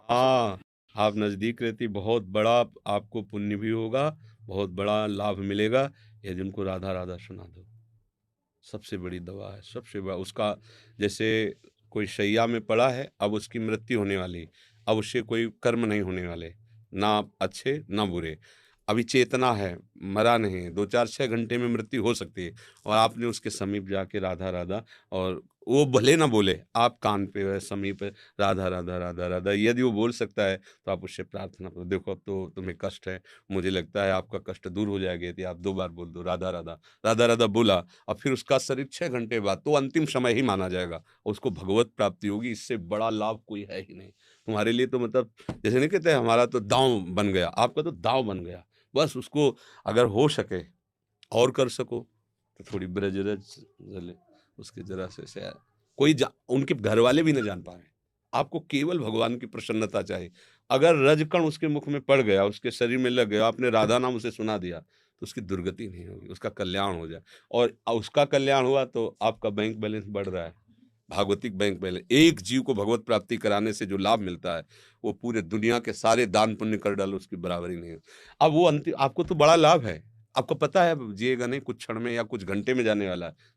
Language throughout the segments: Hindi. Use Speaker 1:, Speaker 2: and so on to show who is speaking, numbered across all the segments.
Speaker 1: हाँ, आप नज़दीक रहती बहुत बड़ा आपको पुण्य भी होगा, बहुत बड़ा लाभ मिलेगा, यदि उनको राधा राधा सुना दो। सबसे बड़ी दवा है, सबसे बड़ा उसका जैसे कोई शैया में पड़ा है, अब उसकी मृत्यु होने वाली, अब उससे कोई कर्म नहीं होने वाले, ना अच्छे ना बुरे। अभी चेतना है, मरा नहीं है, 2, 4, 6 घंटे में मृत्यु हो सकती है और आपने उसके समीप जाके राधा, राधा और वो भले ना बोले, आप कान पे समीप राधा, राधा, राधा, राधा यदि वो बोल सकता है, तो आप उससे प्रार्थना करो, देखो अब तो तुम्हें कष्ट है, मुझे लगता है आपका कष्ट दूर हो जाएगा यदि आप 2 बार बोल दो राधा, राधा, राधा, राधा बोला और फिर उसका शरीर 6 घंटे बाद तो अंतिम समय ही माना जाएगा और उसको भगवत प्राप्ति होगी, इससे बड़ा लाभ कोई है ही नहीं। तुम्हारे लिए तो मतलब जैसे नहीं कहते हमारा तो दाँव बन गया, आपका तो दाँव बन गया। बस उसको अगर हो सके और कर सको तो थोड़ी ब्रज रज जले उसके जरा से कोई उनके घर वाले भी न जान पाए। आपको केवल भगवान की प्रसन्नता चाहिए। अगर रजकण उसके मुख में पड़ गया, उसके शरीर में लग गया, आपने राधा नाम उसे सुना दिया, तो उसकी दुर्गति नहीं होगी, उसका कल्याण हो जाए और उसका कल्याण हुआ तो आपका बैंक बैलेंस बढ़ रहा है। भागवतिक बैंक बैलेंस एक जीव को भगवत प्राप्ति कराने से जो लाभ मिलता है, वो पूरे दुनिया के सारे दान पुण्य कर डालो उसकी बराबरी नहीं है। अब वो अंतिम आपको तो बड़ा लाभ है। आपको पता है अब जिएगा नहीं कुछ क्षण में या कुछ घंटे में जाने वाला है।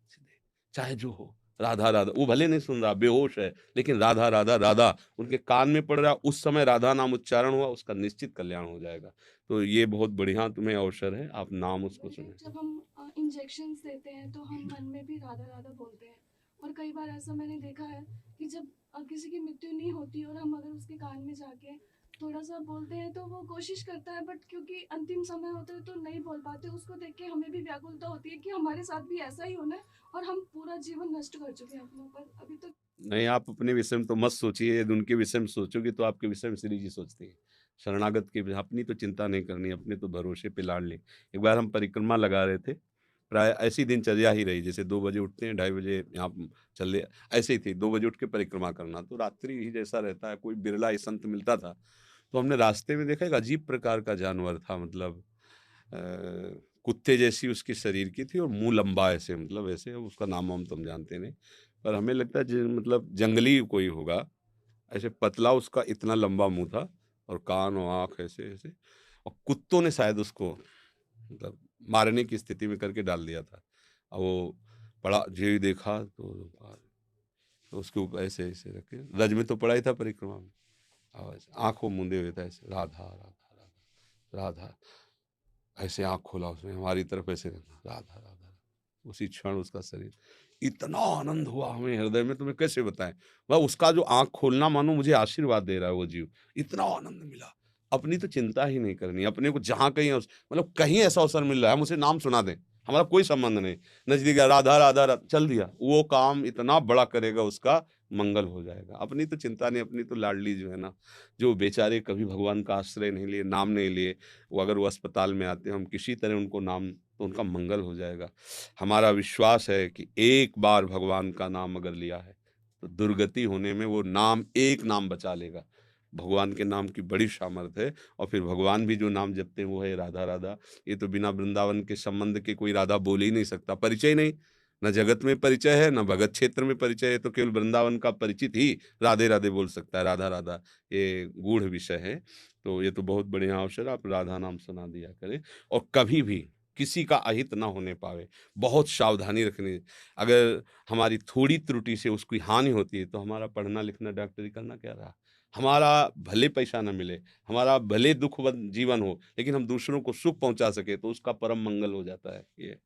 Speaker 1: चाहे जो हो, राधा, राधा वो भले नहीं सुन रहा, बेहोश है, लेकिन राधा, राधा, राधा उनके कान में पड़ रहा है, उस समय राधा नाम उच्चारण हुआ, उसका निश्चित कल्याण हो जाएगा। तो ये बहुत बढ़िया तुम्हें अवसर है, आप नाम उसको सुनें।
Speaker 2: जब हम इंजेक्शंस देते हैं तो हम मन में भी राधा राधा बोलते हैं। और कई बार ऐसा मैंने देखा है कि जब किसी की मृत्यु नहीं होती और हम अगर उसके कान में जाके थोड़ा सा बोलते हैं तो वो कोशिश करता है, बट क्योंकि अंतिम समय होता है तो नहीं बोल पाते। उसको देख के हमें भी व्याकुलता होती है कि हमारे साथ भी ऐसा ही होना है और हम पूरा जीवन नष्ट कर चुके हैं अपने ऊपर अभी तो।
Speaker 1: नहीं, आप अपने विषय में तो मत सोचिए, यदि उनके विषय में सोचोगे तो आपके विषय में श्री जी सोचती हैं। शरणागत की अपनी तो चिंता नहीं करनी, अपने तो भरोसे पे लाड़ लें। एक बार हम परिक्रमा लगा रहे थे, प्राय ऐसी दिनचर्या ही रही, जैसे 2 बजे उठते हैं, ढाई बजे यहाँ चले ऐसे ही थी, 2 बजे उठ के परिक्रमा करना, तो रात्रि ही जैसा रहता है, कोई बिरला ही संत मिलता था। तो हमने रास्ते में देखा एक अजीब प्रकार का जानवर था मतलब कुत्ते जैसी उसके शरीर की थी और मुँह लंबा ऐसे मतलब ऐसे उसका नाम-वाम तो हम जानते नहीं। पर हमें लगता है मतलब जंगली कोई होगा, ऐसे पतला उसका इतना लंबा मुँह था और कान और आँख ऐसे-ऐसे और कुत्तों ने शायद उसको मतलब मारने की स्थिति में करके डाल दिया था। वो पड़ा जो ही देखा तो उसके ऊपर ऐसे-ऐसे रखे रज में तो पड़ा ही था परिक्रमा में। आँख वो मूंदे हुए था ऐसे राधा, राधा, राधा, राधा। ऐसे आँख खोला उसने हमारी तरफ ऐसे देखा, राधा, राधा, राधा। उसी क्षण उसका शरीर इतना आनंद हुआ हमें हृदय में तुम्हें कैसे बताएँ। वह उसका जो आँख खोलना मानो मुझे आशीर्वाद दे रहा है वो जीव, इतना आनंद मिला। अपनी तो चिंता ही नहीं करनी, अपने को जहाँ कहीं मतलब कहीं ऐसा अवसर मिल रहा है, हम उसे नाम सुना दें, हमारा कोई संबंध नहीं। नज़दीक है राधा, राधा, चल दिया, वो काम इतना बड़ा करेगा उसका मंगल हो जाएगा। अपनी तो चिंता नहीं, अपनी तो लाडली जो है ना, जो बेचारे कभी भगवान का आश्रय नहीं लिए, नाम नहीं लिए, वो अगर वो अस्पताल में आते हैं, हम किसी तरह उनको नाम तो उनका मंगल हो जाएगा। हमारा विश्वास है कि एक बार भगवान का नाम अगर लिया है, तो दुर्गति होने में वो नाम एक नाम बचा लेगा। भगवान के नाम की बड़ी सामर्थ्य है और फिर भगवान भी जो नाम जपते हैं वो है राधा, राधा। ये तो बिना वृंदावन के संबंध के कोई राधा बोल ही नहीं सकता, परिचय नहीं। ना जगत में परिचय है, ना भगत क्षेत्र में परिचय है, तो केवल वृंदावन का परिचित ही राधे, राधे बोल सकता है, राधा, राधा। ये गूढ़ विषय है। तो ये तो बहुत बढ़िया अवसर है, आप राधा नाम सुना दिया करें और कभी भी किसी का अहित ना होने पावे, बहुत सावधानी रखनी। अगर हमारी थोड़ी त्रुटि से उसकी हानि होती है, तो हमारा पढ़ना, लिखना, डॉक्टरी करना क्या रहा? हमारा भले पैसा ना मिले, हमारा भले दुःख जीवन हो, लेकिन हम दूसरों को सुख पहुँचा सकें, तो उसका परम मंगल हो जाता है ये।